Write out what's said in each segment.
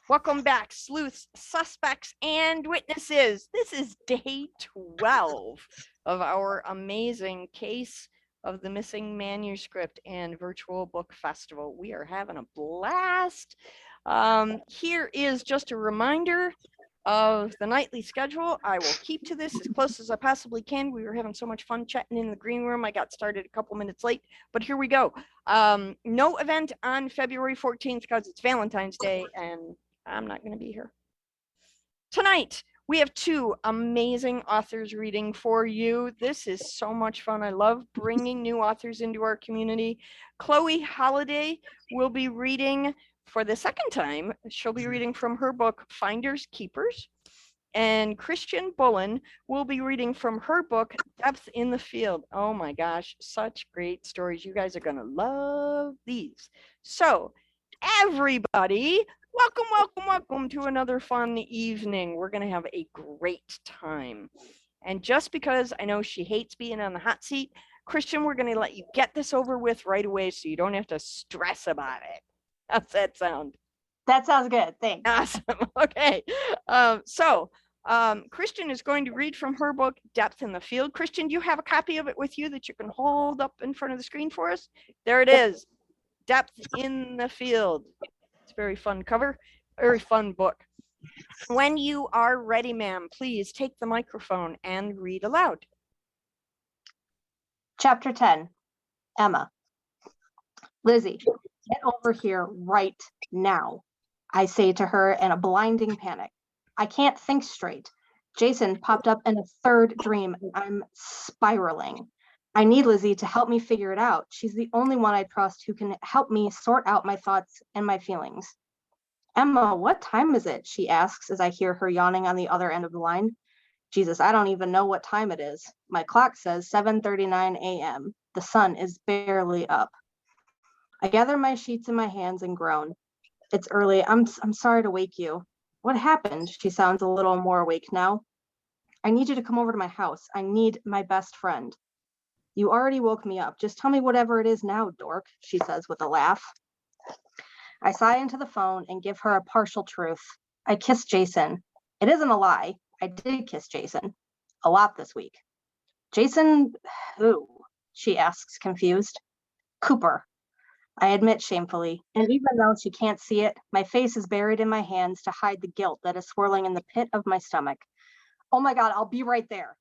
Welcome back, sleuths, suspects, and witnesses. This is day 12 of our amazing case of the missing manuscript and virtual book festival. We are having a blast. Here is just a reminder of the nightly schedule. I will keep to this as close as I possibly can. We were having so much fun chatting in the green room. I got started a couple minutes late, but here we go. No event on February 14th because it's Valentine's Day and I'm not going to be here. Tonight, we have two amazing authors reading for you. This is so much fun. I love bringing new authors into our community. Chloe Holliday will be reading for the second time. She'll be reading from her book, Finders Keepers. And Kristian Bullen will be reading from her book, Depth in the Field. Oh my gosh, such great stories. You guys are going to love these. So, everybody, welcome to another fun evening. We're going to have a great time. And just because I know she hates being on the hot seat, Kristian, we're going to let you get this over with right away so you don't have to stress about it. How's that sound? That sounds good. Thanks. Awesome. Okay. Kristian is going to read from her book, Depth in the Field. Kristian, do you have a copy of it with you that you can hold up in front of the screen for us? There it is. Depth in the Field. It's a very fun cover, very fun book. When you are ready, ma'am, please take the microphone and read aloud. Chapter 10, Emma. Lizzie, get over here right now, I say to her in a blinding panic. I can't think straight. Jason popped up in a third dream and I'm spiraling. I need Lizzie to help me figure it out. She's the only one I trust who can help me sort out my thoughts and my feelings. Emma, what time is it? She asks as I hear her yawning on the other end of the line. Jesus, I don't even know what time it is. My clock says 7:39 a.m. The sun is barely up. I gather my sheets in my hands and groan. It's early. I'm sorry to wake you. What happened? She sounds a little more awake now. I need you to come over to my house. I need my best friend. You already woke me up. Just tell me whatever it is now, dork, she says with a laugh. I sigh into the phone and give her a partial truth. I kissed Jason. It isn't a lie. I did kiss Jason. A lot this week. Jason, who? She asks, confused. Cooper. I admit shamefully, and even though she can't see it, my face is buried in my hands to hide the guilt that is swirling in the pit of my stomach. Oh my God, I'll be right there.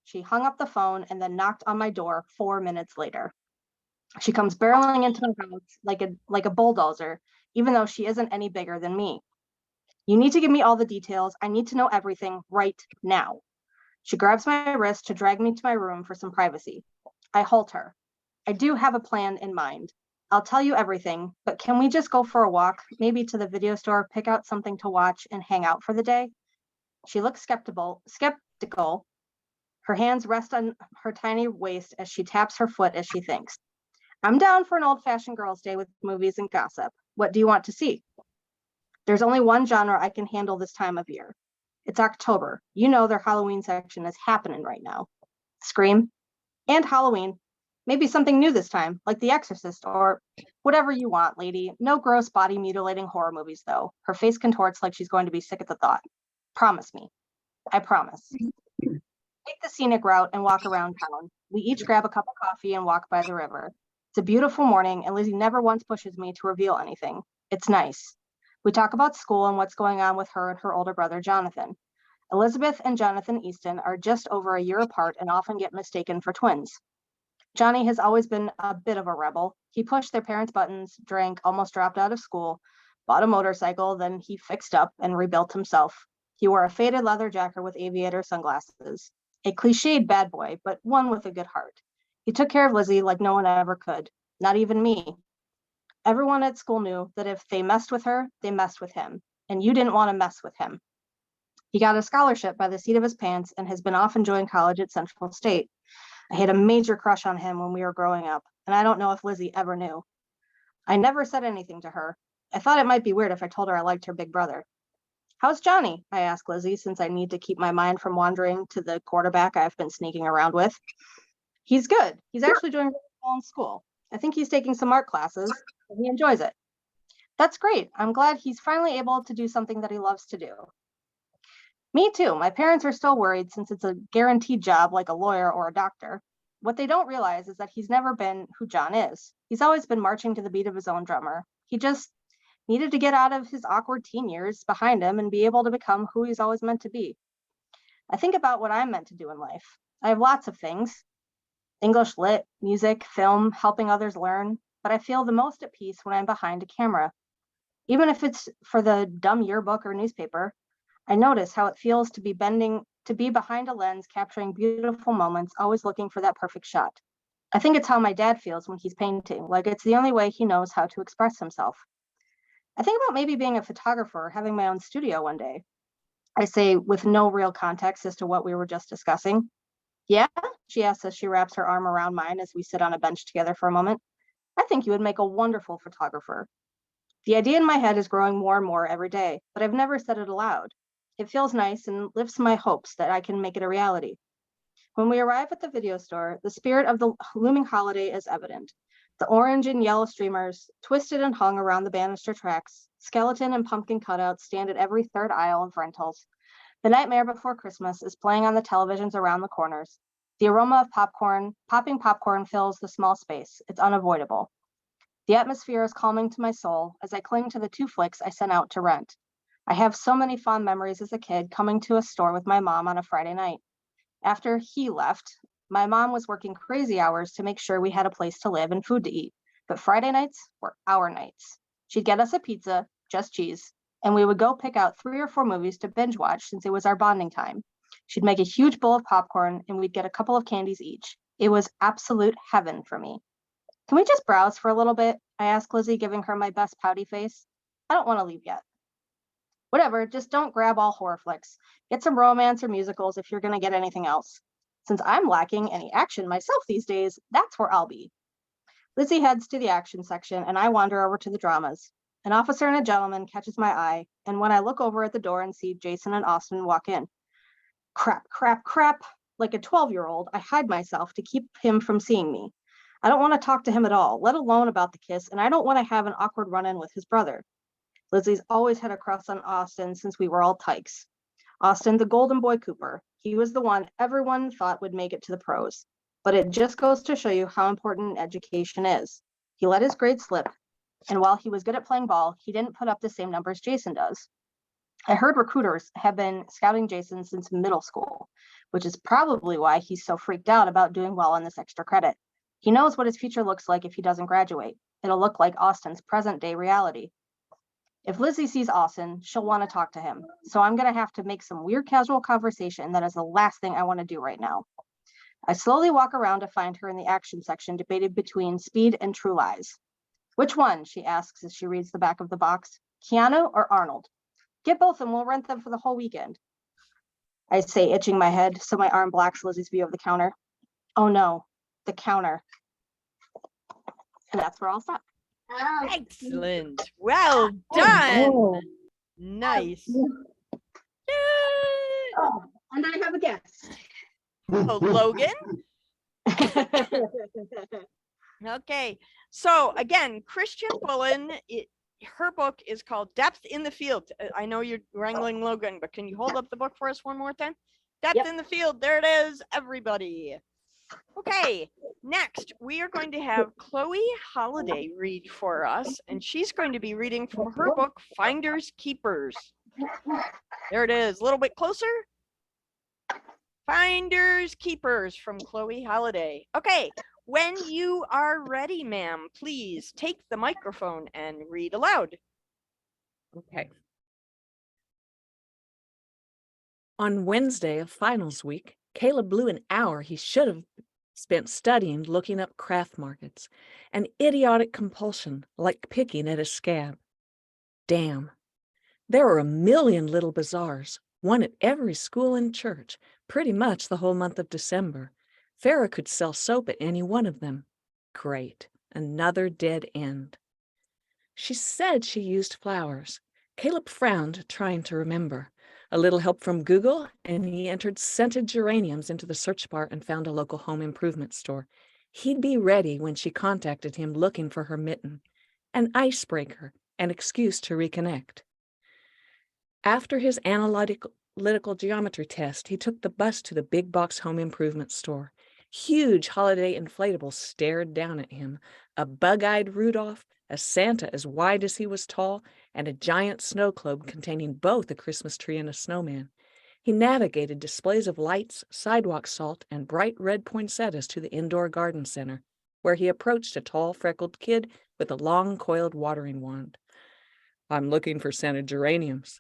She hung up the phone and then knocked on my door 4 minutes later. She comes barreling into my house like a bulldozer, even though she isn't any bigger than me. You need to give me all the details. I need to know everything right now. She grabs my wrist to drag me to my room for some privacy. I halt her. I do have a plan in mind. I'll tell you everything, but can we just go for a walk, maybe to the video store, pick out something to watch, and hang out for the day? She looks skeptical. Her hands rest on her tiny waist as she taps her foot as she thinks. I'm down for an old-fashioned girls' day with movies and gossip. What do you want to see? There's only one genre I can handle this time of year. It's October. You know their Halloween section is happening right now. Scream and Halloween. Maybe something new this time, like The Exorcist or whatever you want, lady. No gross body-mutilating horror movies, though. Her face contorts like she's going to be sick at the thought. Promise me. I promise. Take the scenic route and walk around town. We each grab a cup of coffee and walk by the river. It's a beautiful morning, and Lizzie never once pushes me to reveal anything. It's nice. We talk about school and what's going on with her and her older brother, Jonathan. Elizabeth and Jonathan Easton are just over a year apart and often get mistaken for twins. Johnny has always been a bit of a rebel. He pushed their parents' buttons, drank, almost dropped out of school, bought a motorcycle, then he fixed up and rebuilt himself. He wore a faded leather jacket with aviator sunglasses. A cliched bad boy, but one with a good heart. He took care of Lizzie like no one ever could, not even me. Everyone at school knew that if they messed with her, they messed with him, and you didn't want to mess with him. He got a scholarship by the seat of his pants and has been off enjoying college at Central State. I had a major crush on him when we were growing up, and I don't know if Lizzie ever knew. I never said anything to her. I thought it might be weird if I told her I liked her big brother. How's Johnny? I ask Lizzie, since I need to keep my mind from wandering to the quarterback I've been sneaking around with. He's good. He's actually doing really well in school. I think he's taking some art classes, and he enjoys it. That's great. I'm glad he's finally able to do something that he loves to do. Me too. My parents are still worried since it's a guaranteed job like a lawyer or a doctor. What they don't realize is that he's never been who John is. He's always been marching to the beat of his own drummer. He just needed to get out of his awkward teen years behind him and be able to become who he's always meant to be. I think about what I'm meant to do in life. I have lots of things: English lit, music, film, helping others learn, but I feel the most at peace when I'm behind a camera. Even if it's for the dumb yearbook or newspaper, I notice how it feels to be behind a lens, capturing beautiful moments, always looking for that perfect shot. I think it's how my dad feels when he's painting, like it's the only way he knows how to express himself. I think about maybe being a photographer or having my own studio one day. I say, with no real context as to what we were just discussing. Yeah? She asks as she wraps her arm around mine as we sit on a bench together for a moment. I think you would make a wonderful photographer. The idea in my head is growing more and more every day, but I've never said it aloud. It feels nice and lifts my hopes that I can make it a reality. When we arrive at the video store, the spirit of the looming holiday is evident. The orange and yellow streamers, twisted and hung around the banister tracks, skeleton and pumpkin cutouts stand at every third aisle of rentals. The Nightmare Before Christmas is playing on the televisions around the corners. The aroma of popping popcorn fills the small space. It's unavoidable. The atmosphere is calming to my soul as I cling to the 2 flicks I sent out to rent. I have so many fond memories as a kid coming to a store with my mom on a Friday night. After he left, my mom was working crazy hours to make sure we had a place to live and food to eat. But Friday nights were our nights. She'd get us a pizza, just cheese, and we would go pick out 3 or 4 movies to binge watch since it was our bonding time. She'd make a huge bowl of popcorn and we'd get a couple of candies each. It was absolute heaven for me. Can we just browse for a little bit? I asked Lizzie, giving her my best pouty face. I don't want to leave yet. Whatever, just don't grab all horror flicks. Get some romance or musicals if you're going to get anything else. Since I'm lacking any action myself these days, that's where I'll be. Lizzie heads to the action section and I wander over to the dramas. An officer and a gentleman catches my eye, and when I look over at the door and see Jason and Austin walk in, crap, crap, crap. Like a 12-year-old, I hide myself to keep him from seeing me. I don't want to talk to him at all, let alone about the kiss, and I don't want to have an awkward run-in with his brother. Lizzie's always had a crush on Austin since we were all tykes. Austin, the golden boy Cooper. He was the one everyone thought would make it to the pros. But it just goes to show you how important education is. He let his grades slip, and while he was good at playing ball, he didn't put up the same numbers Jason does. I heard recruiters have been scouting Jason since middle school, which is probably why he's so freaked out about doing well on this extra credit. He knows what his future looks like if he doesn't graduate. It'll look like Austin's present-day reality. If Lizzie sees Austin, she'll want to talk to him. So I'm going to have to make some weird casual conversation that is the last thing I want to do right now. I slowly walk around to find her in the action section, debated between Speed and True Lies. Which one? She asks as she reads the back of the box. Keanu or Arnold? Get both and we'll rent them for the whole weekend. I say, itching my head so my arm blocks Lizzie's view of the counter. Oh no, the counter. And that's where I'll stop. Excellent. Well done. Nice. Yay. Oh, and I have a guest. Oh, Logan. Okay. So again, Kristian Bullen, her book is called Depth in the Field. I know you're wrangling Logan, but can you hold up the book for us one more time? Depth in the Field. There it is, everybody. Okay, next we are going to have Chloe Holiday read for us, and she's going to be reading from her book, Finders Keepers. There it is, a little bit closer. Finders Keepers from Chloe Holiday. Okay, when you are ready, ma'am, please take the microphone and read aloud. Okay. On Wednesday of finals week, Caleb blew an hour he should have spent studying looking up craft markets, an idiotic compulsion like picking at a scab. Damn. There were a million little bazaars, one at every school and church, pretty much the whole month of December. Farah could sell soap at any one of them. Great. Another dead end. She said she used flowers. Caleb frowned, trying to remember. A little help from Google, and he entered scented geraniums into the search bar and found a local home improvement store. He'd be ready when she contacted him looking for her mitten. An icebreaker, an excuse to reconnect. After his analytical geometry test, he took the bus to the big box home improvement store. Huge holiday inflatables stared down at him, a bug-eyed Rudolph, a Santa as wide as he was tall, and a giant snow globe containing both a Christmas tree and a snowman. He navigated displays of lights, sidewalk salt, and bright red poinsettias to the indoor garden center, where he approached a tall, freckled kid with a long, coiled watering wand. "I'm looking for scented geraniums."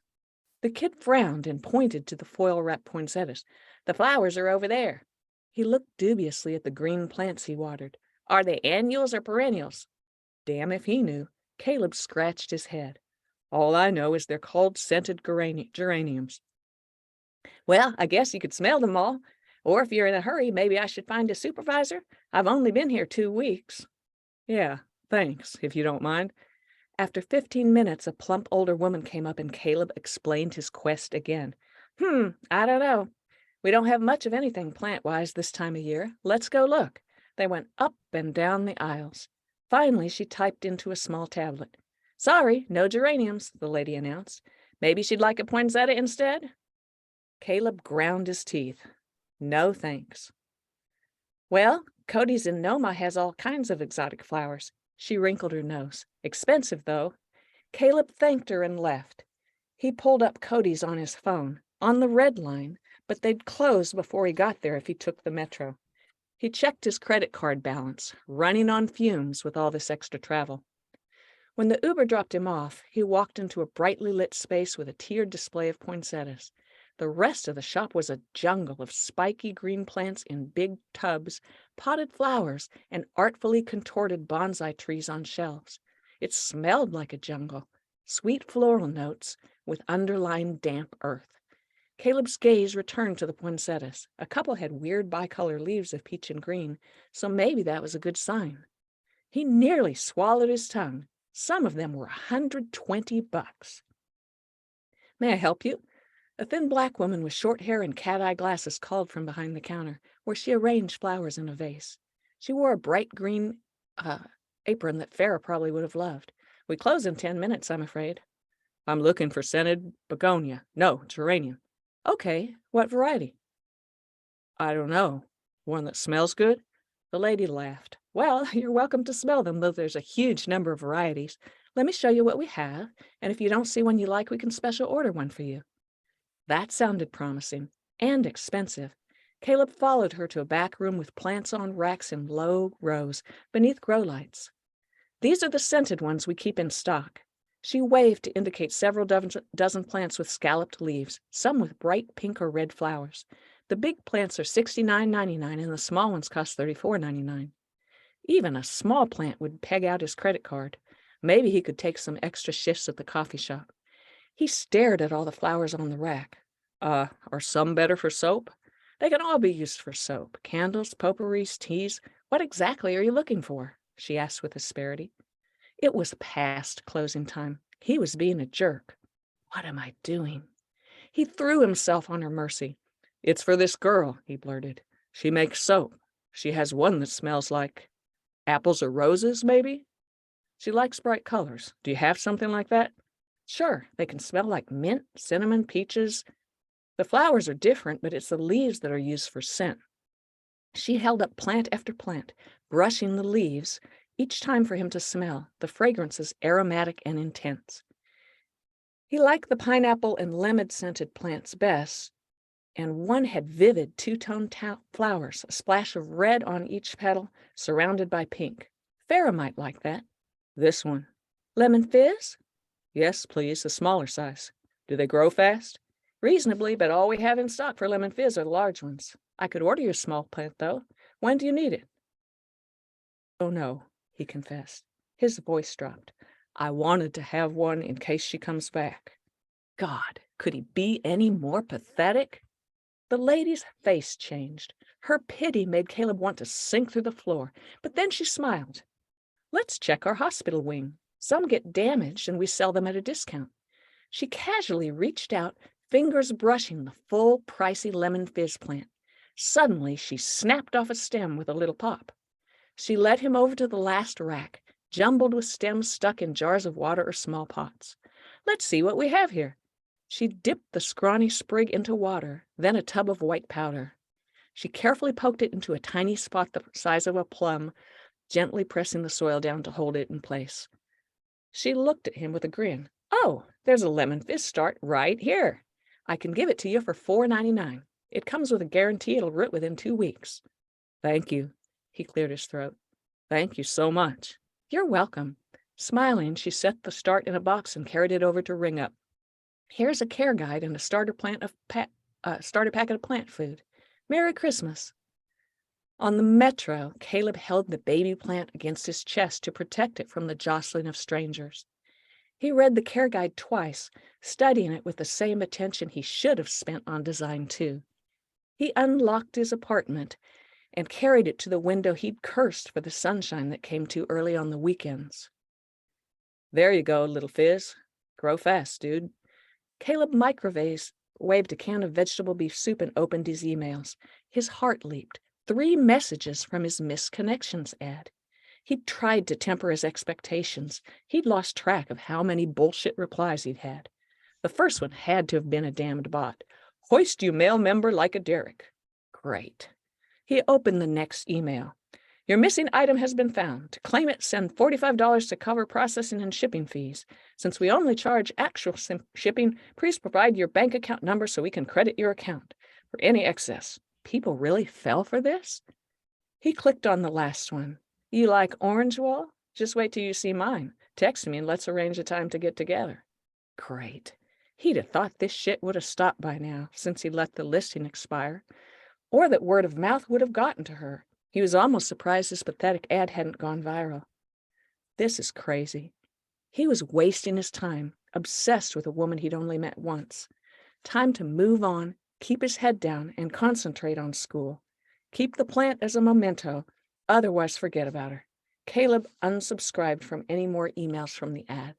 The kid frowned and pointed to the foil-wrapped poinsettias. "The flowers are over there." He looked dubiously at the green plants he watered. "Are they annuals or perennials?" Damn if he knew. Caleb scratched his head. "All I know is they're called scented geraniums." "Well, I guess you could smell them all. Or if you're in a hurry, maybe I should find a supervisor. I've only been here 2 weeks. "Yeah, thanks, if you don't mind." After 15 minutes, a plump older woman came up and Caleb explained his quest again. I don't know. We don't have much of anything plant-wise this time of year. Let's go look." They went up and down the aisles. Finally, she typed into a small tablet. "Sorry, no geraniums," the lady announced. "Maybe she'd like a poinsettia instead?" Caleb ground his teeth. "No, thanks." "Well, Cody's in Noma has all kinds of exotic flowers." She wrinkled her nose. "Expensive, though." Caleb thanked her and left. He pulled up Cody's on his phone, on the red line, but they'd close before he got there if he took the metro. He checked his credit card balance, running on fumes with all this extra travel. When the Uber dropped him off, he walked into a brightly lit space with a tiered display of poinsettias. The rest of the shop was a jungle of spiky green plants in big tubs, potted flowers, and artfully contorted bonsai trees on shelves. It smelled like a jungle, sweet floral notes with underlying damp earth. Caleb's gaze returned to the poinsettias. A couple had weird bicolor leaves of peach and green, so maybe that was a good sign. He nearly swallowed his tongue. Some of them were $120. "May I help you?" A thin black woman with short hair and cat-eye glasses called from behind the counter, where she arranged flowers in a vase. She wore a bright green apron that Farrah probably would have loved. "We close in 10 minutes, I'm afraid." "I'm looking for scented begonia. No, geranium." "Okay, what variety?" "I don't know. One that smells good?" The lady laughed. "Well, you're welcome to smell them, though there's a huge number of varieties. Let me show you what we have, and if you don't see one you like, we can special order one for you." That sounded promising and expensive. Caleb followed her to a back room with plants on racks in low rows beneath grow lights. "These are the scented ones we keep in stock." She waved to indicate several dozen plants with scalloped leaves, some with bright pink or red flowers. The big plants are $69.99 and the small ones cost $34.99. Even a small plant would peg out his credit card. Maybe he could take some extra shifts at the coffee shop. He stared at all the flowers on the rack. Are some better for soap?" "They can all be used for soap. Candles, potpourris, teas. What exactly are you looking for?" she asked with asperity. It was past closing time. He was being a jerk. What am I doing? He threw himself on her mercy. "It's for this girl," he blurted. "She makes soap. She has one that smells like apples or roses, maybe? She likes bright colors. Do you have something like that?" "Sure, they can smell like mint, cinnamon, peaches. The flowers are different, but it's the leaves that are used for scent." She held up plant after plant, brushing the leaves, each time for him to smell, the fragrances aromatic and intense. He liked the pineapple and lemon-scented plants best, and one had vivid two-tone flowers, a splash of red on each petal, surrounded by pink. Farrah might like that. "This one." "Lemon fizz?" "Yes, please, the smaller size." "Do they grow fast?" "Reasonably, but all we have in stock for lemon fizz are the large ones. I could order you a small plant, though. When do you need it?" "Oh, no," he confessed. His voice dropped. "I wanted to have one in case she comes back." God, could he be any more pathetic? The lady's face changed. Her pity made Caleb want to sink through the floor, but then she smiled. "Let's check our hospital wing. Some get damaged and we sell them at a discount." She casually reached out, fingers brushing the full, pricey lemon fizz plant. Suddenly, she snapped off a stem with a little pop. She led him over to the last rack, jumbled with stems stuck in jars of water or small pots. Let's see what we have here. She dipped the scrawny sprig into water, then a tub of white powder. She carefully poked it into a tiny spot the size of a plum, gently pressing the soil down to hold it in place. She looked at him with a grin. Oh, there's a lemon fizz start right here. I can give it to you for $4.99. It comes with a guarantee it'll root within 2 weeks. Thank you. He cleared his throat. Thank you so much. You're welcome. Smiling, she set the start in a box and carried it over to Ring Up. Here's a care guide and a starter packet of plant food. Merry Christmas. On the metro, Caleb held the baby plant against his chest to protect it from the jostling of strangers. He read the care guide twice, studying it with the same attention he should have spent on design too. He unlocked his apartment and carried it to the window he'd cursed for the sunshine that came too early on the weekends. There you go, little fizz. Grow fast, dude. Caleb waved a can of vegetable beef soup and opened his emails. His heart leaped. 3 messages from his missed connections ad. He'd tried to temper his expectations. He'd lost track of how many bullshit replies he'd had. The first one had to have been a damned bot. Hoist you mail member like a derrick. Great. He opened the next email. Your missing item has been found. To claim it, send $45 to cover processing and shipping fees. Since we only charge actual shipping, please provide your bank account number so we can credit your account for any excess. People really fell for this? He clicked on the last one. You like orange wool? Just wait till you see mine. Text me and let's arrange a time to get together. Great. He'd have thought this shit would have stopped by now, since he let the listing expire, or that word of mouth would have gotten to her. He was almost surprised his pathetic ad hadn't gone viral. This is crazy. He was wasting his time, obsessed with a woman he'd only met once. Time to move on, keep his head down, and concentrate on school. Keep the plant as a memento, otherwise forget about her. Caleb unsubscribed from any more emails from the ad.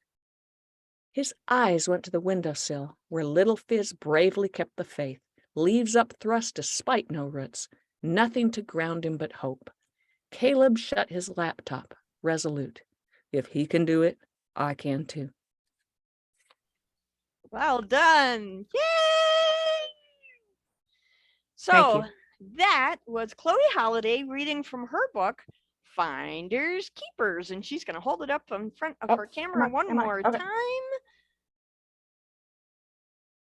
His eyes went to the windowsill, where little Fizz bravely kept the faith, leaves upthrust despite no roots, nothing to ground him but hope. Caleb shut his laptop, resolute. If he can do it, I can too. Well done. Yay! Thank So you. that was Chloe Holiday reading from her book, Finders Keepers. And she's going to hold it up in front of her camera one more time.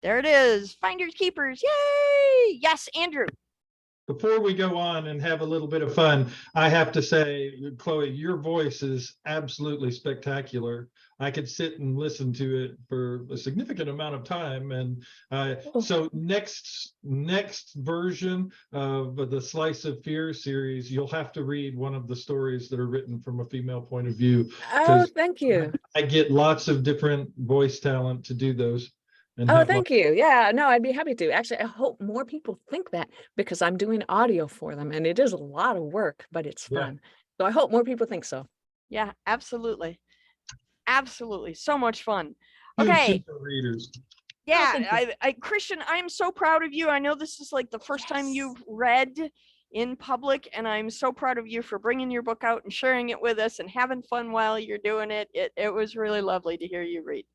There it is. Finders Keepers. Yay! Yes, Andrew. Before we go on and have a little bit of fun, I have to say, Chloe, your voice is absolutely spectacular. I could sit and listen to it for a significant amount of time. And so next version of the Slice of Fear series, you'll have to read one of the stories that are written from a female point of view. Oh, thank you. I get lots of different voice talent to do those. Oh, thank you. Yeah, no, I'd be happy to. Actually, I hope more people think that, because I'm doing audio for them and it is a lot of work, but it's fun. So I hope more people think so. Yeah, absolutely. Absolutely. So much fun. Huge Okay. super readers. Yeah, Kristian, I'm so proud of you. I know this is like the first time you've read in public, and I'm so proud of you for bringing your book out and sharing it with us and having fun while you're doing it. It was really lovely to hear you read.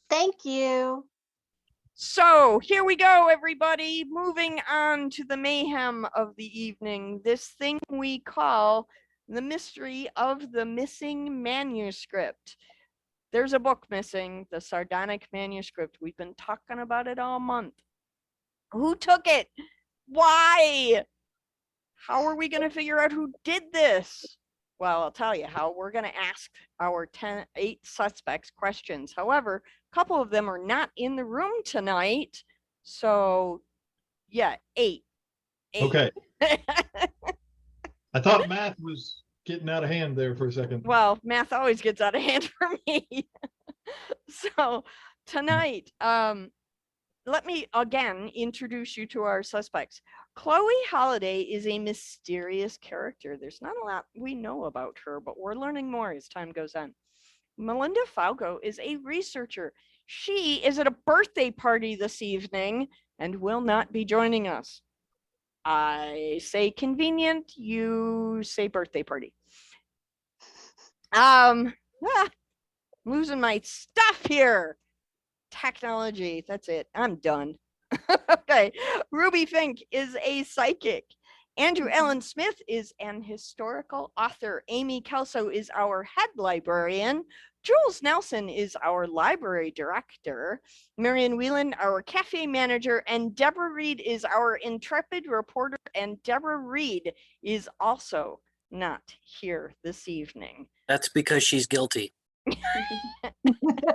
Thank you. So here we go, everybody. Moving on to the mayhem of the evening. This thing we call the mystery of the missing manuscript. There's a book missing, the sardonic manuscript. We've been talking about it all month. Who took it? Why? How are we going to figure out who did this? Well, I'll tell you how. We're going to ask our 8 suspects questions. However, a couple of them are not in the room tonight. So, yeah, 8. Okay. I thought math was getting out of hand there for a second. Well, math always gets out of hand for me. So, tonight, let me again introduce you to our suspects. Chloe Holiday is a mysterious character. There's not a lot we know about her, but we're learning more as time goes on. Melinda Falco is a researcher. She is at a birthday party this evening and will not be joining us. I say convenient, you say birthday party. I'm losing my stuff here. Technology. That's it. I'm done. Okay. Ruby Fink is a psychic. Andrew Allen Smith is an historical author. Amy Kelso is our head librarian. Jules Nelson is our library director. Marion Whelan, our cafe manager. And Deborah Reed is our intrepid reporter. And Deborah Reed is also not here this evening. That's because she's guilty.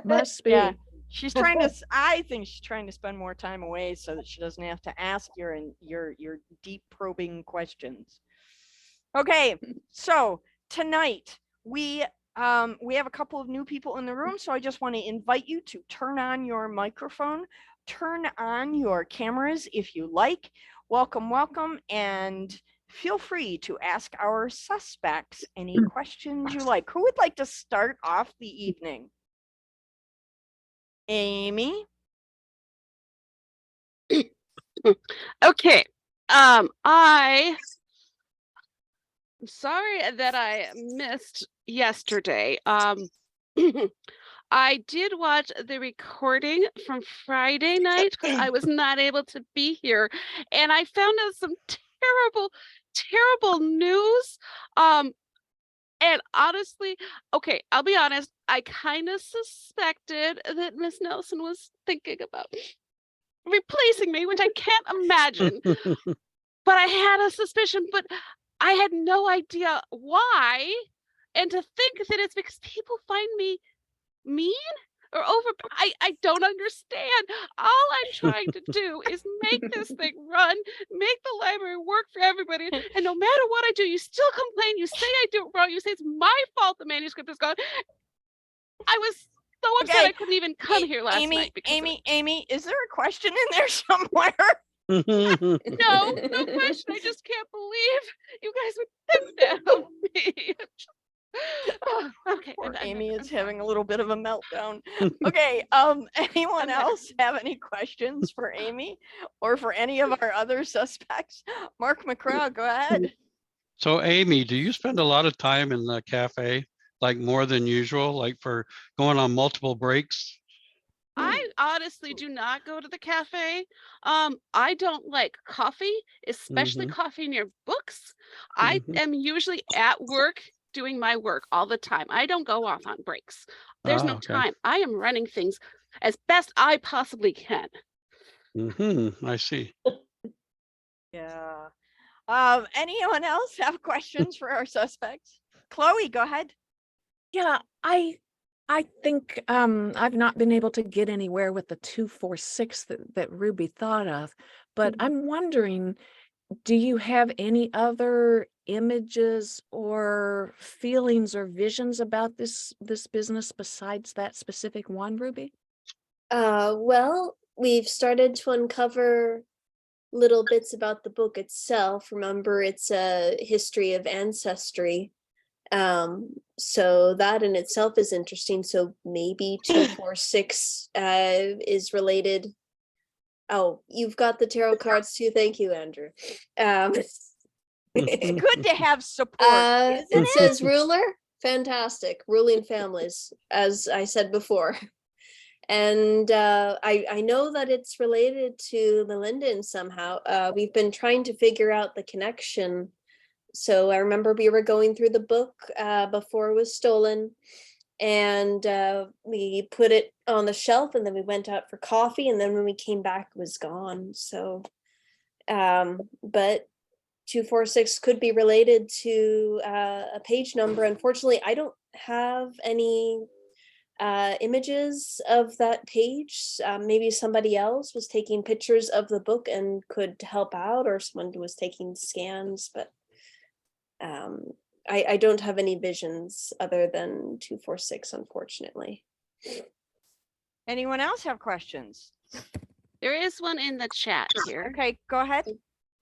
Must be. Yeah. She's trying to, I think she's trying to spend more time away so that she doesn't have to ask your deep probing questions. Okay, so tonight we have a couple of new people in the room, so I just want to invite you to turn on your microphone, turn on your cameras if you like. Welcome, welcome, and feel free to ask our suspects any questions you like. Who would like to start off the evening? Amy? Okay. I'm sorry that I missed yesterday. I did watch the recording from Friday night because I was not able to be here, and I found out some terrible news. And honestly, okay, I'll be honest, I kind of suspected that Miss Nelson was thinking about replacing me, which I can't imagine. But I had a suspicion, but I had no idea why. And to think that it's because people find me mean or over, I don't understand. All I'm trying to do is make this thing run, make the library work for everybody. And no matter what I do, you still complain. You say I do it wrong. You say it's my fault the manuscript is gone. I was so upset Okay. I couldn't even come here last Amy, night. Amy, is there a question in there somewhere? No question. I just can't believe you guys would think that of me. Okay. Poor I'm Amy better, is I'm having a little bit of a meltdown. Okay, anyone else have any questions for Amy or for any of our other suspects? Mark McCraw, go ahead. So Amy, do you spend a lot of time in the cafe, like more than usual, like for going on multiple breaks? I honestly do not go to the cafe. I don't like coffee, especially coffee near books. I am usually at work doing my work all the time. I don't go off on breaks. There's no okay. time. I am running things as best I possibly can. I see. Yeah. Anyone else have questions for our suspects? Chloe, go ahead. Yeah, I think I've not been able to get anywhere with the 246 that Ruby thought of, but I'm wondering, do you have any other images or feelings or visions about this business besides that specific one, Ruby? Well, we've started to uncover little bits about the book itself. Remember, it's a history of ancestry. So that in itself is interesting. So maybe 246 is related. Oh, you've got the tarot cards too. Thank you, Andrew. It's good to have support. It Isn't it? says ruler. Fantastic. Ruling families, as I said before. And I know that it's related to the Linden somehow. We've been trying to figure out the connection. So I remember we were going through the book before it was stolen, and we put it on the shelf, and then we went out for coffee, and then when we came back, it was gone. So, but 246 could be related to a page number. Unfortunately, I don't have any images of that page. Maybe somebody else was taking pictures of the book and could help out, or someone was taking scans, but I don't have any visions other than 246, unfortunately. Anyone else have questions? There is one in the chat here. Okay, go ahead.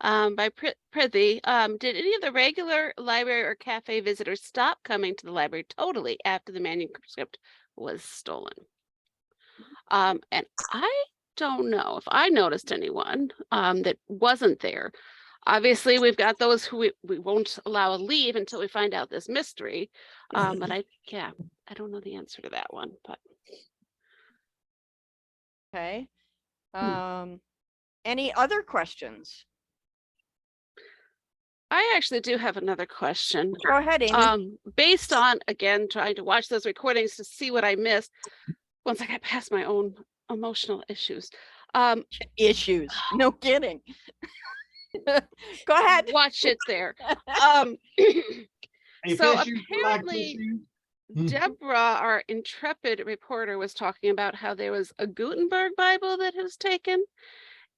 By Prithvi, did any of the regular library or cafe visitors stop coming to the library totally after the manuscript was stolen? And I don't know if I noticed anyone that wasn't there. Obviously, we've got those who we won't allow a leave until we find out this mystery. But I don't know the answer to that one, but. Okay. Any other questions? I actually do have another question. Go ahead, Amy. Based on, again, trying to watch those recordings to see what I missed once I got past my own emotional issues. Issues. No kidding. Go ahead. Watch it there. If So issues are like apparently, issues, Deborah, our intrepid reporter, was talking about how there was a Gutenberg Bible that was taken.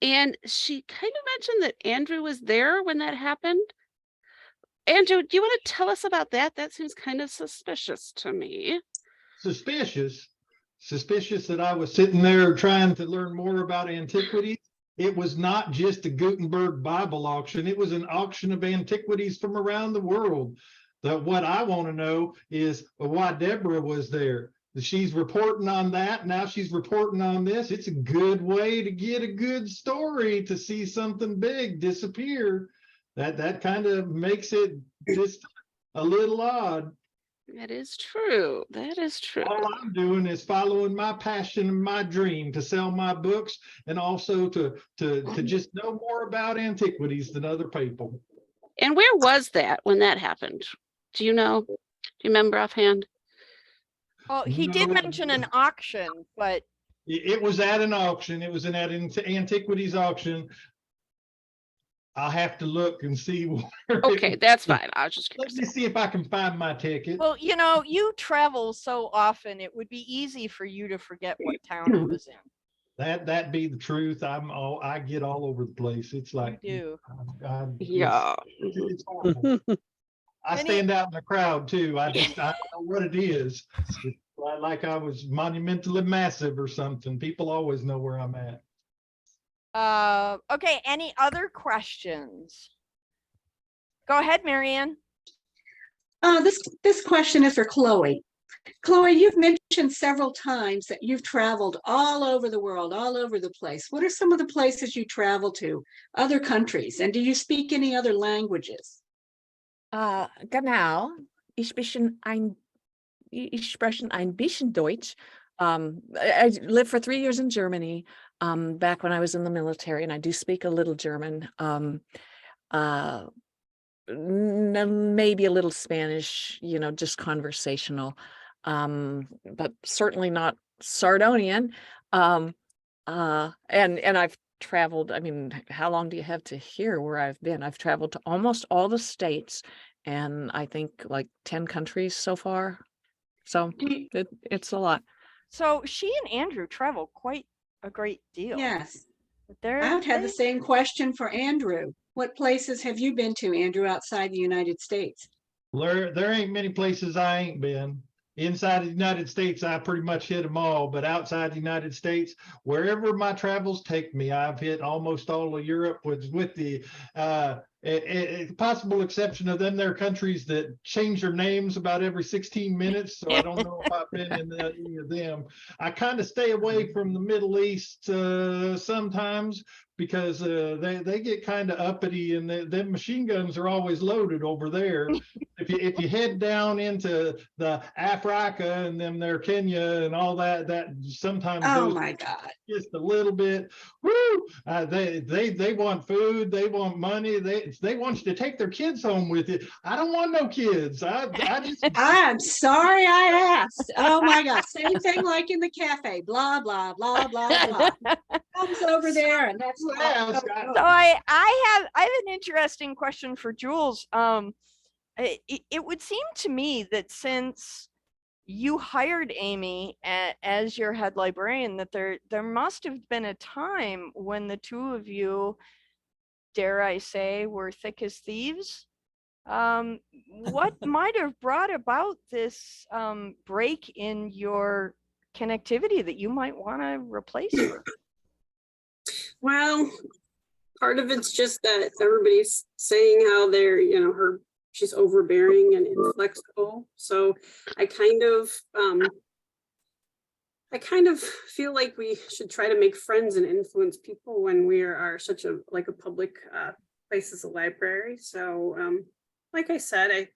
And she kind of mentioned that Andrew was there when that happened. Andrew, do you want to tell us about that? That seems kind of suspicious to me. suspicious that I was sitting there trying to learn more about antiquities. It was not just a Gutenberg Bible auction. It was an auction of antiquities from around the world. What I want to know is why Deborah was there. She's reporting on that. Now she's reporting on this. It's a good way to get a good story, to see something big disappear. That kind of makes it just a little odd. That is true. That is true. All I'm doing is following my passion and my dream to sell my books, and also to just know more about antiquities than other people. And where was that when that happened? Do you know? Do you remember offhand? Oh, he did No. mention an auction, but It was at an auction. It was an antiquities auction. I'll have to look and see where Okay, that's fine. I was just Let curious. me see if I can find my ticket. well, you know, you travel so often, it would be easy for you to forget what town it was in. That be the truth. I get all over the place. It's like You Yeah. it's horrible. I stand out in the crowd too. I don't know what it is. It's like I was monumentally massive or something. People always know where I'm at. Okay, any other questions? Go ahead, Marianne. This question is for Chloe. Chloe, you've mentioned several times that you've traveled all over the world, all over the place. What are some of the places you travel to, other countries? And do you speak any other languages? Genau. Ich spreche ein bisschen Deutsch. I lived for 3 years in Germany, back when I was in the military, and I do speak a little German. Maybe a little Spanish, just conversational, but certainly not Sardonian. And I've traveled. I mean, how long do you have to hear where I've been? I've traveled to almost all the states, and I think like 10 countries so far. So it's a lot. So she and Andrew travel quite a great deal. Yes. But I would have the same question for Andrew. What places have you been to, Andrew, outside the United States? There ain't many places I ain't been. Inside the United States, I pretty much hit them all, but outside the United States, wherever my travels take me, I've hit almost all of Europe, with the possible exception of them. There are countries that change their names about every 16 minutes, so I don't know if I've been in any of them. I kind of stay away from the Middle East sometimes, because they get kind of uppity, and them machine guns are always loaded over there. If you head down into the Africa and them there Kenya and all that sometimes Oh those my God. just a little bit. Woo! They want food, they want money, they want you to take their kids home with you. I don't want no kids. I just I'm sorry I asked. Oh my God. Same thing like in the cafe. Blah, blah, blah, blah, blah. Comes over there and that's So I have an interesting question for Jules. It would seem to me that since you hired Amy as your head librarian, that there must have been a time when the two of you, dare I say, were thick as thieves. What might have brought about this break in your connectivity that you might want to replace her? Well, part of it's just that everybody's saying how they're, she's overbearing and inflexible. So I kind of feel like we should try to make friends and influence people when we are such a public place as a library. So, like I said, I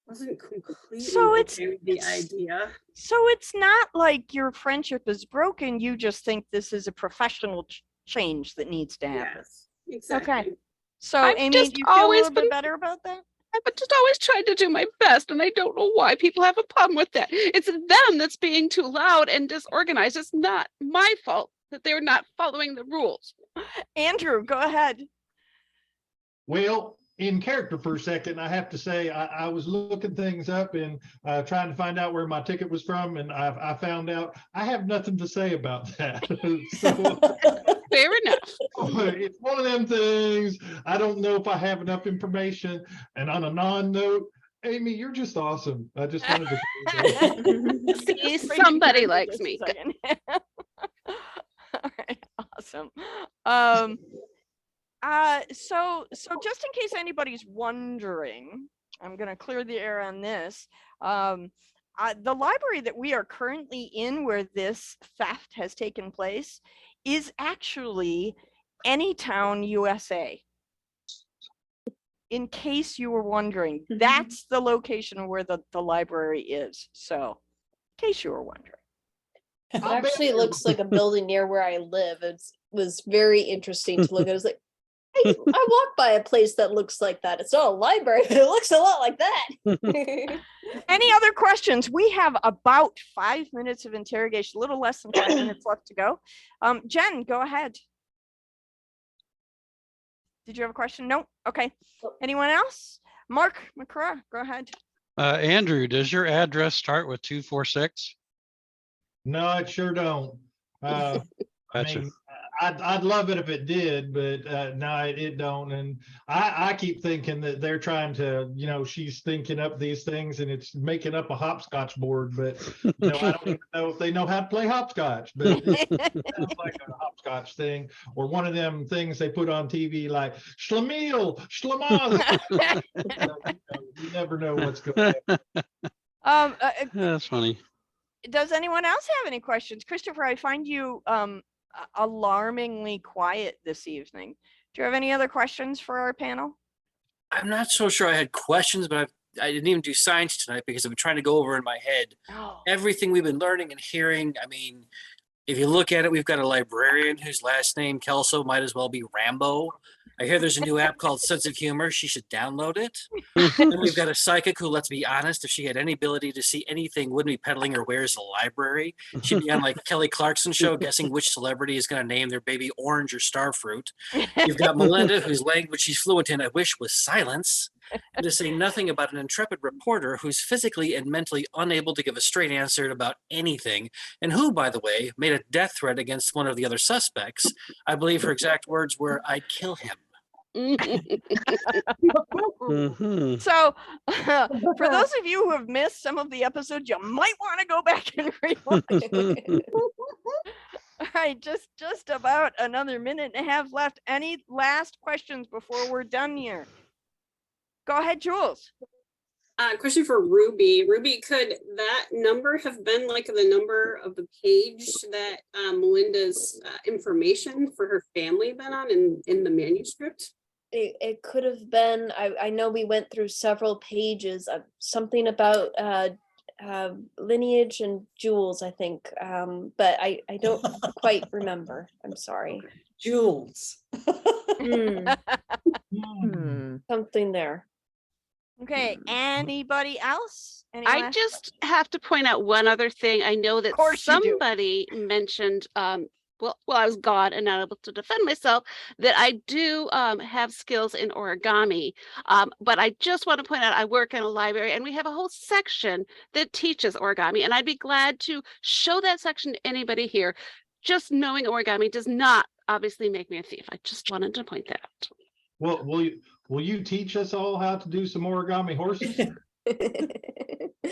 wasn't completely So it's- okay with the it's- idea. So it's not like your friendship is broken. You just think this is a professional change that needs to happen. Yes, exactly. So I've Amy, just do you feel a always little bit been- better about that? I've just always tried to do my best, and I don't know why people have a problem with that. It's them that's being too loud and disorganized. It's not my fault that they're not following the rules. Andrew, go ahead. Well, in character for a second, I have to say I was looking things up and trying to find out where my ticket was from, and I found out I have nothing to say about that. So Fair enough. it's one of them things. I don't know if I have enough information. And on a non-note, Amy, you're just awesome. I just wanted to say that. See, Just breaking somebody character likes just a me. second. All right, awesome. So just in case anybody's wondering, I'm gonna clear the air on this. The library that we are currently in, where this theft has taken place, is actually Anytown, USA. In case you were wondering, that's the location where the library is. So, in case you were wondering. It actually looks like a building near where I live. It was very interesting to look at. I was like, I walked by a place that looks like that. It's not a library, but it looks a lot like that. Any other questions? We have about 5 minutes of interrogation, a little less than 5 minutes left to go. Jen, go ahead. Did you have a question? No? Okay. Anyone else? Mark McCraw, go ahead. Andrew, does your address start with 246? No, it sure don't. I Gotcha. mean, I'd love it if it did, but no, it don't. And I keep thinking that they're trying to, she's thinking up these things and it's making up a hopscotch board. But I don't even know if they know how to play hopscotch. But it sounds like a hopscotch thing, or one of them things they put on TV like Schlemiel, Schlemaz. You never know what's going to happen. That's funny. Does anyone else have any questions? Christopher, I find you alarmingly quiet this evening. Do you have any other questions for our panel? I'm not so sure I had questions, but I didn't even do science tonight because I've been trying to go over in my head everything we've been learning and hearing. I mean, if you look at it, we've got a librarian whose last name, Kelso, might as well be Rambo. I hear there's a new app called Sense of Humor. She should download it. And we've got a psychic who, let's be honest, if she had any ability to see anything, wouldn't be peddling her wares at a library. She'd be on like Kelly Clarkson's show guessing which celebrity is going to name their baby orange or starfruit. You've got Melinda, whose language she's fluent in, I wish, was silence. And to say nothing about an intrepid reporter who's physically and mentally unable to give a straight answer about anything, and who, by the way, made a death threat against one of the other suspects. I believe her exact words were, "I'd kill him." So for those of you who have missed some of the episodes, you might want to go back and rewatch. All right, just about another minute and a half left. Any last questions before we're done here? Go ahead, Jules. Question for Ruby. Ruby, could that number have been like the number of the page that Melinda's information for her family been on in the manuscript? It could have been. I know we went through several pages of something about lineage and jewels, I think, but I don't quite remember. I'm sorry. Jules. Something there. Okay, anybody else? I just have to point out one other thing. I know that somebody mentioned well, I was gone and not able to defend myself, that I do have skills in origami. But I just want to point out I work in a library and we have a whole section that teaches origami. And I'd be glad to show that section to anybody here. Just knowing origami does not obviously make me a thief. I just wanted to point that out. Well, will you teach us all how to do some origami horses?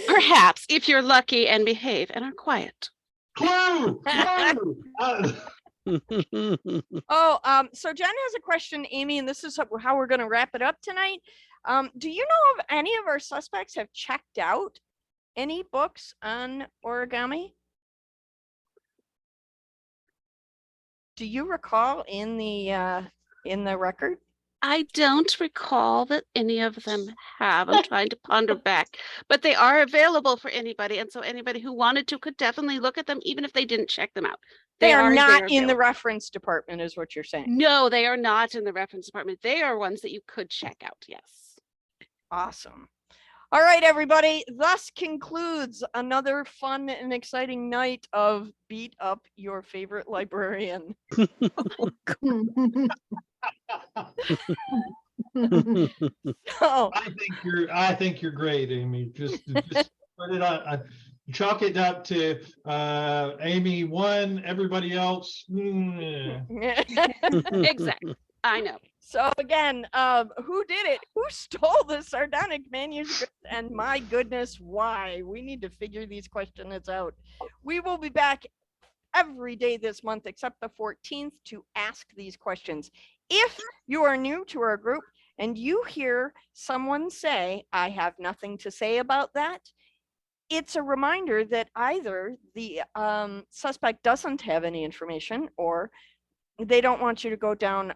Perhaps, if you're lucky and behave and are quiet. Clue! So Jen has a question, Amy, and this is how we're going to wrap it up tonight. Do you know if any of our suspects have checked out any books on origami? Do you recall in the record? I don't recall that any of them have. I'm trying to ponder back, but they are available for anybody. And so anybody who wanted to could definitely look at them, even if they didn't check them out. They are not there in the available. reference department, is what you're saying. No, they are not in the reference department. They are ones that you could check out. Yes. Awesome. All right, everybody. Thus concludes another fun and exciting night of Beat Up Your Favorite Librarian. So, I think you're great, Amy. Just put it on. Chalk it up to Amy 1, everybody else. Exactly. I know. So again, who did it? Who stole the sardonic manuscript? And my goodness, why? We need to figure these questions out. We will be back every day this month except the 14th to ask these questions. If you are new to our group and you hear someone say, I have nothing to say about that, it's a reminder that either the suspect doesn't have any information, or they don't want you to go down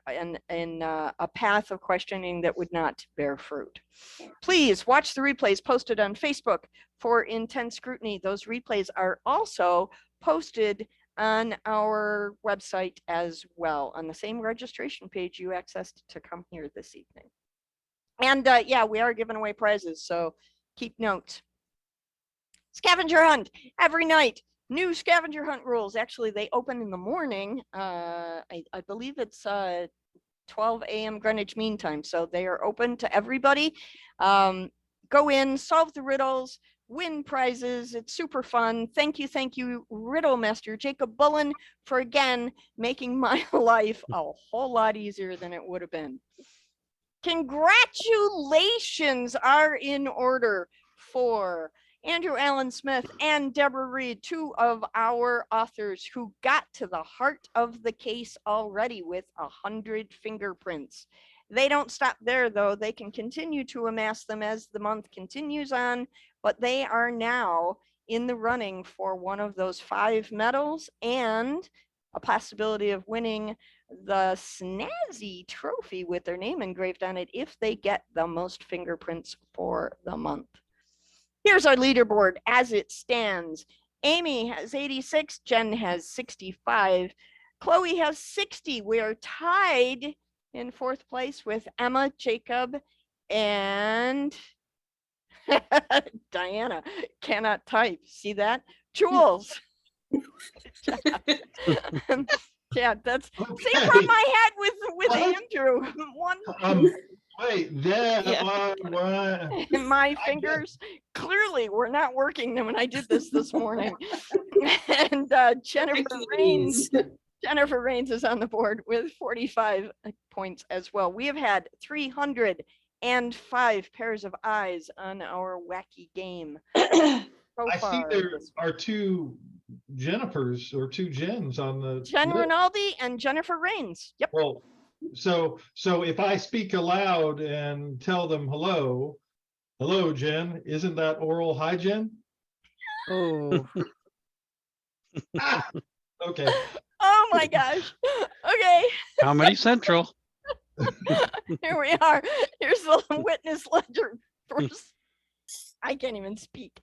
in a path of questioning that would not bear fruit. Please watch the replays posted on Facebook for intense scrutiny. Those replays are also posted on our website as well, on the same registration page you accessed to come here this evening. And yeah, we are giving away prizes, so keep note. Scavenger hunt every night. New scavenger hunt rules. Actually, they open in the morning. I believe it's 12 a.m. Greenwich Mean Time, so they are open to everybody. Go in, solve the riddles, win prizes. It's super fun. Thank you, Riddle Master Jacob Bullen, for again making my life a whole lot easier than it would have been. Congratulations are in order for Andrew Allen Smith and Deborah Reed, 2 of our authors who got to the heart of the case already with 100 fingerprints. They don't stop there, though. They can continue to amass them as the month continues on, but they are now in the running for one of those 5 medals and a possibility of winning the snazzy trophy with their name engraved on it if they get the most fingerprints for the month. Here's our leaderboard as it stands. Amy has 86, Jen has 65, Chloe has 60. We are tied in 4th place with Emma, Jacob, and Diana cannot type. See that? Jules. Yeah, that's Okay. same problem I had with Andrew. Wait, there. Yeah. My fingers clearly were not working when I did this morning. And Jennifer Rains is on the board with 45 points as well. We have had 305 pairs of eyes on our wacky game. So I see far. there are 2 Jennifers or 2 Jens on the Jen list. Rinaldi and Jennifer Rains. Yep. Well, so if I speak aloud and tell them hello, Jen, isn't that oral hi, Jen? Oh, Okay. Oh my gosh. Okay. Comedy Central. Here we are. Here's the witness ledger. First, I can't even speak.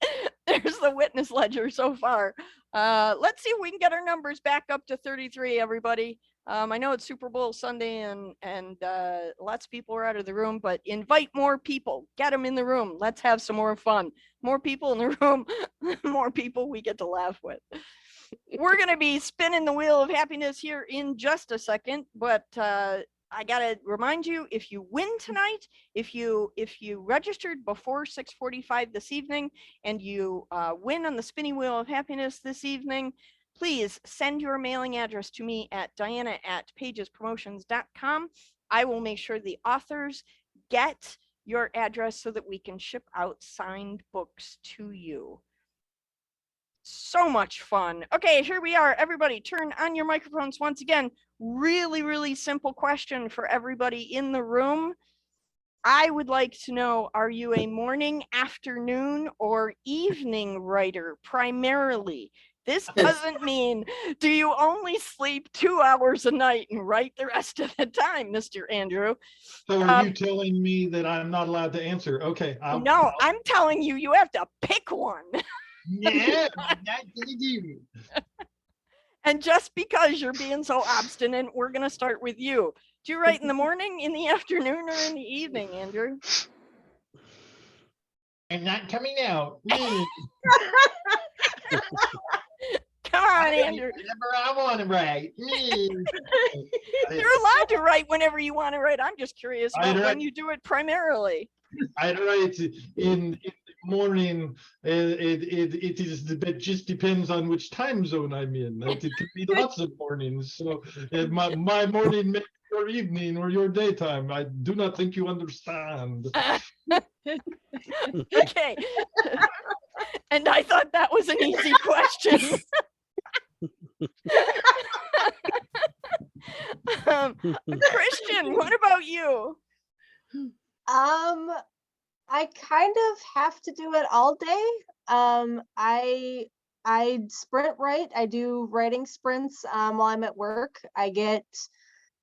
There's the witness ledger so far. Let's see if we can get our numbers back up to 33, everybody. I know it's Super Bowl Sunday and lots of people are out of the room, but invite more people. Get them in the room. Let's have some more fun. More people in the room, more people we get to laugh with. We're going to be spinning the wheel of happiness here in just a second, but I got to remind you, if you win tonight, if you registered before 6:45 this evening and you win on the spinning wheel of happiness this evening, please send your mailing address to me at diana@pagespromotions.com. I will make sure the authors get your address so that we can ship out signed books to you. So much fun. Okay, here we are. Everybody turn on your microphones once again. Really, really simple question for everybody in the room. I would like to know, are you a morning, afternoon, or evening writer primarily? This doesn't mean, do you only sleep 2 hours a night and write the rest of the time, Mr. Andrew? So are you telling me that I'm not allowed to answer? Okay. No, I'm telling you, you have to pick one. Yeah, I'm not gonna do it. And just because you're being so obstinate, we're going to start with you. Do you write in the morning, in the afternoon, or in the evening, Andrew? I'm not coming out. Come on, Andrew. Whatever I want to write. You're allowed to write whenever you want to write. I'm just curious I about when write- you do it primarily. I write in the morning. It is, it just depends on which time zone I'm in. It could be lots of mornings. So my morning makes your evening or your daytime. I do not think you understand. Okay. And I thought that was an easy question. Kristian, what about you? I kind of have to do it all day. I sprint write. I do writing sprints while I'm at work. I get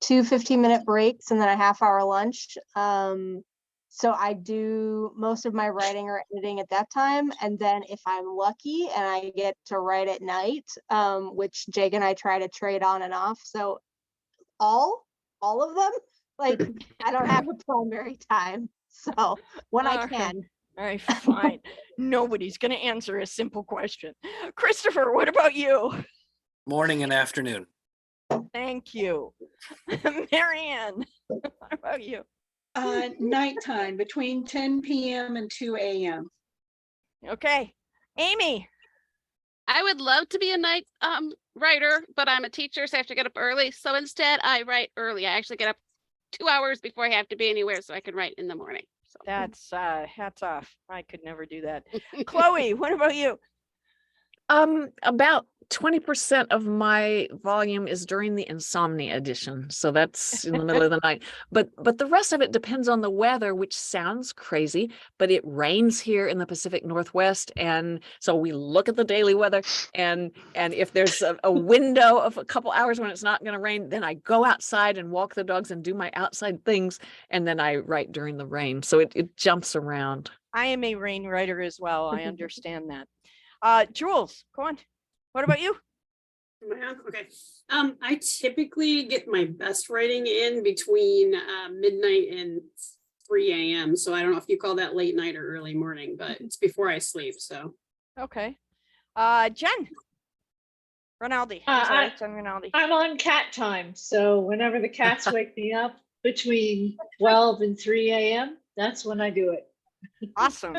2 15-minute breaks and then a half-hour lunch. So I do most of my writing or editing at that time. And then if I'm lucky and I get to write at night, which Jake and I try to trade on and off. So all of them, like I don't have a primary time. So when I Okay. can. All right, fine. Nobody's going to answer a simple question. Christopher, what about you? Morning and afternoon. Thank you. Marianne, what about you? Nighttime between 10 p.m. and 2 a.m. Okay. Amy. I would love to be a night writer, but I'm a teacher, so I have to get up early. So instead, I write early. I actually get up 2 hours before I have to be anywhere, so I can write in the morning. So That's hats off. I could never do that. Chloe, what about you? About 20% of my volume is during the insomnia edition. So that's in the middle of the night. But the rest of it depends on the weather, which sounds crazy, but it rains here in the Pacific Northwest. And so we look at the daily weather, and if there's a window of a couple hours when it's not going to rain, then I go outside and walk the dogs and do my outside things. And then I write during the rain. So it jumps around. I am a rain writer as well. I understand that. Jules, go on. What about you? Okay. I typically get my best writing in between midnight and 3 a.m. So I don't know if you call that late night or early morning, but it's before I sleep. So Okay. Jen. Rinaldi. Jen Rinaldi. I'm on cat time. So whenever the cats wake me up between 12 and 3 a.m., that's when I do it. Awesome.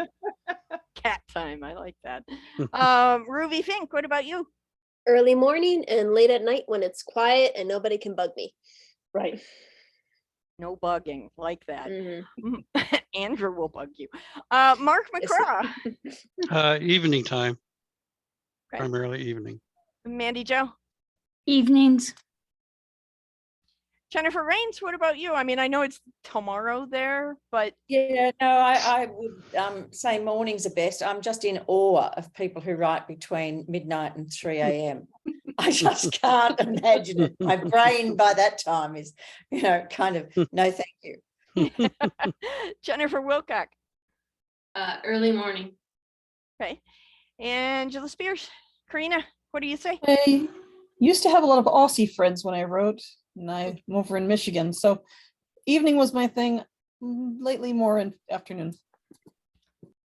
Cat time. I like that. Ruby Fink, what about you? Early morning and late at night when it's quiet and nobody can bug me. Right. No bugging, like that. Mhm. Andrew will bug you. Mark Yes. McCraw. Evening time, Okay. primarily evening. Mandy Jo. Evenings. Jennifer Rains, what about you? I mean, I know it's tomorrow there, but Yeah, no, I would say mornings are best. I'm just in awe of people who write between midnight and 3 a.m. I just can't imagine it. My brain by that time is, kind of, no, thank you. Jennifer Wilcock. Early morning. Okay. Angela Spears. Karina, what do you say? I used to have a lot of Aussie friends when I wrote, and I'm over in Michigan. So evening was my thing. Lately, more in afternoon.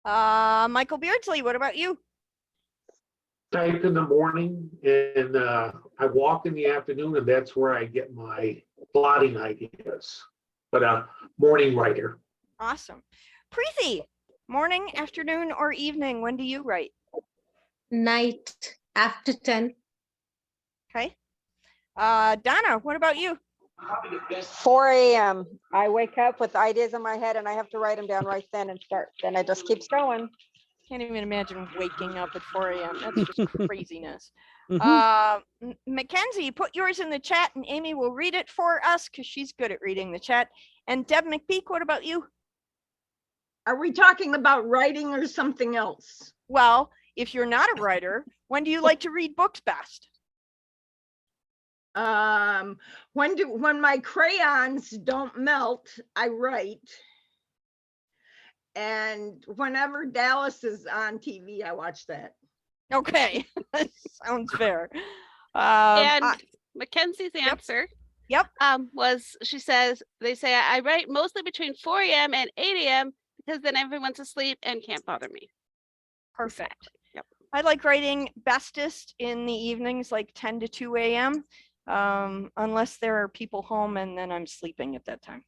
Michael Beardsley, what about you? Type in the morning, and I walk in the afternoon, and that's where I get my plotting ideas. But morning writer. Awesome. Preeti, morning, afternoon, or evening? When do you write? Night after 10. Okay. Donna, what about you? 4 a.m. I wake up with ideas in my head and I have to write them down right then and start. Then it just keeps going. Can't even imagine waking up at 4 a.m. That's just craziness. Mackenzie, put yours in the chat and Amy will read it for us because she's good at reading the chat. And Deb McPeak, what about you? Are we talking about writing or something else? Well, if you're not a writer, when do you like to read books best? When my crayons don't melt, I write. And whenever Dallas is on TV, I watch that. Okay, sounds fair. And Mackenzie's answer was, she says, they say, I write mostly between 4 a.m. and 8 a.m. because then everyone's asleep and can't bother me. Perfect. Yep. I like writing bestest in the evenings, like 10 to 2 a.m. Unless there are people home and then I'm sleeping at that time.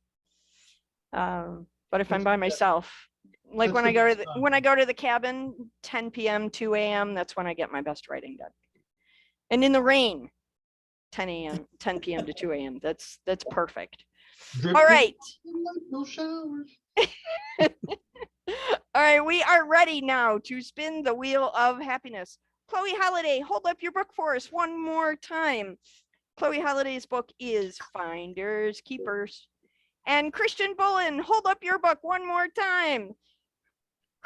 But if I'm by myself, like when I go to the cabin, 10 p.m., 2 a.m., that's when I get my best writing done. And in the rain, 10 p.m. to 2 a.m. That's perfect. All right. No showers. All right, we are ready now to spin the wheel of happiness. Chloe Holiday, hold up your book for us one more time. Chloe Holiday's book is Finders Keepers. And Kristian Bullen, hold up your book one more time.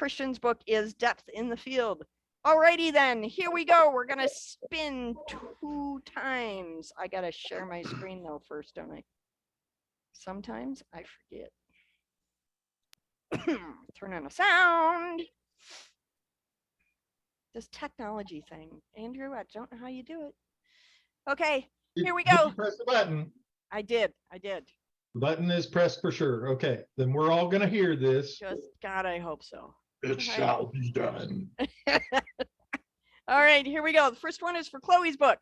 Kristian's book is Depth in the Field. Alrighty then, here we go. We're gonna spin 2 times. I gotta share my screen though first, don't I? Sometimes I forget. Turn on the sound. This technology thing. Andrew, I don't know how you do it. Okay, here we Did go. you press the button? I did. The button is pressed for sure. Okay, then we're all gonna hear this. Just God, I hope so. It shall be done. All right, here we go. The first one is for Chloe's book.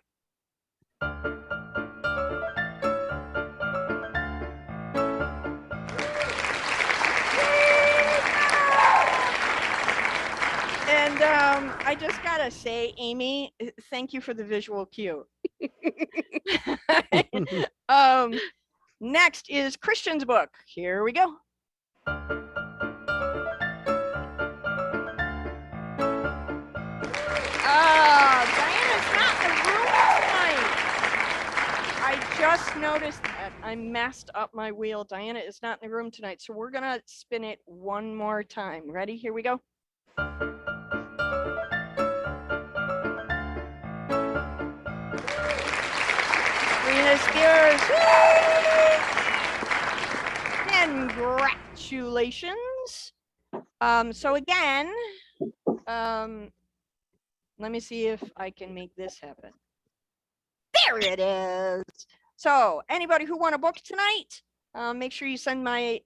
And I just gotta say, Amy, thank you for the visual cue. Next is Kristian's book. Here we go. Diana's not in the room tonight. I just noticed that I messed up my wheel. Diana is not in the room tonight, so we're gonna spin it one more time. Ready? Here we go. Rena Spears. Congratulations. So again, let me see if I can make this happen. There it is. So anybody who won a book tonight, make sure you send me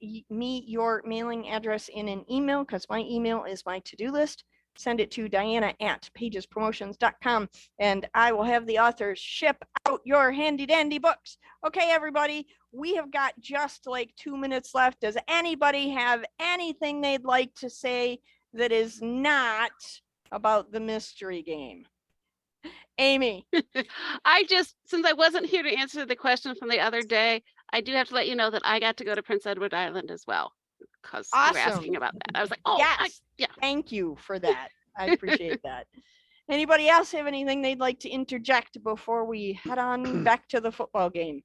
your mailing address in an email, because my email is my to-do list. Send it to diana@pagespromotions.com, and I will have the authors ship out your handy dandy books. Okay, everybody, we have got just like 2 minutes left. Does anybody have anything they'd like to say that is not about the mystery game? Amy. Since I wasn't here to answer the question from the other day, I do have to let you know that I got to go to Prince Edward Island as well, because you were asking about that. I was like, oh, yes. Thank you for that. I appreciate that. Anybody else have anything they'd like to interject before we head on back to the football game?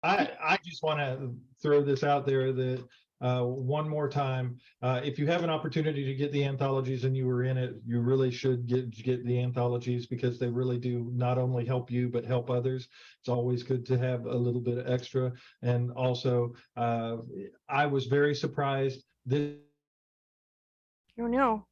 I just want to throw this out there that one more time, if you have an opportunity to get the anthologies and you were in it, you really should get the anthologies, because they really do not only help you but help others. It's always good to have a little bit of extra. And also, I was very surprised this. Oh no.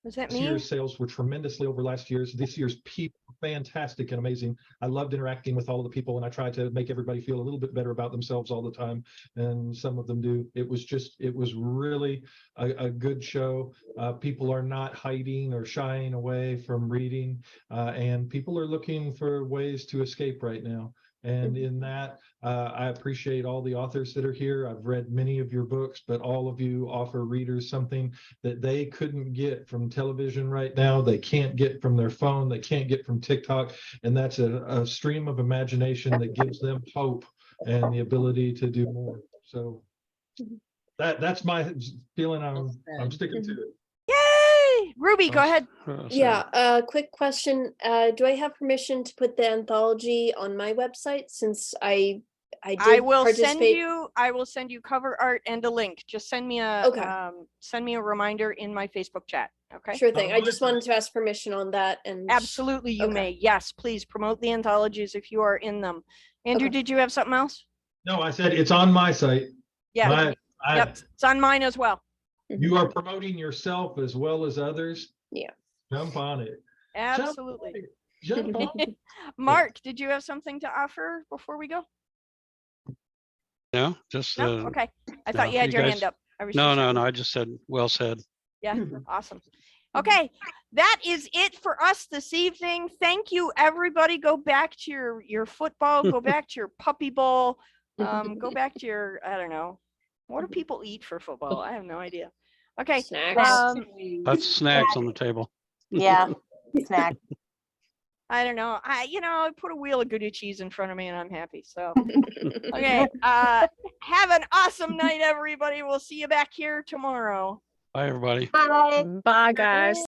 Was that This me? year's sales were tremendously over last year's. This year's people were fantastic and amazing. I loved interacting with all of the people, and I try to make everybody feel a little bit better about themselves all the time, and some of them do. It was really a good show. People are not hiding or shying away from reading, and people are looking for ways to escape right now. And in that, I appreciate all the authors that are here. I've read many of your books, but all of you offer readers something that they couldn't get from television right now. They can't get from their phone. They can't get from TikTok. And that's a stream of imagination that gives them hope and the ability to do more. So that's my feeling. I'm sticking to it. Yay! Ruby, go ahead. Yeah, quick question. Do I have permission to put the anthology on my website, since I I did I will participate. send you cover art and a link. Just send me a send me a reminder in my Facebook chat. Okay. Sure thing. I just wanted to ask permission on that. And absolutely, you may. Yes, please promote the anthologies if you are in them. Andrew, did you have something else? No, I said it's on my site. Yeah. Yep. It's on mine as well. You are promoting yourself as well as others. Yeah. Jump on it. Absolutely. Jump on it. Mark, did you have something to offer before we go? No, just. No? Okay. I thought you had your hand up. No, I just said, well said. Yeah, awesome. Okay, that is it for us this evening. Thank you, everybody. Go back to your football. Go back to your puppy bowl. Go back to your, I don't know. What do people eat for football? I have no idea. Okay. Snacks. That's snacks on the table. Yeah, snack. I don't know. I put a wheel of Gouda cheese in front of me and I'm happy. So, okay. Have an awesome night, everybody. We'll see you back here tomorrow. Bye, everybody. Bye. Bye, guys.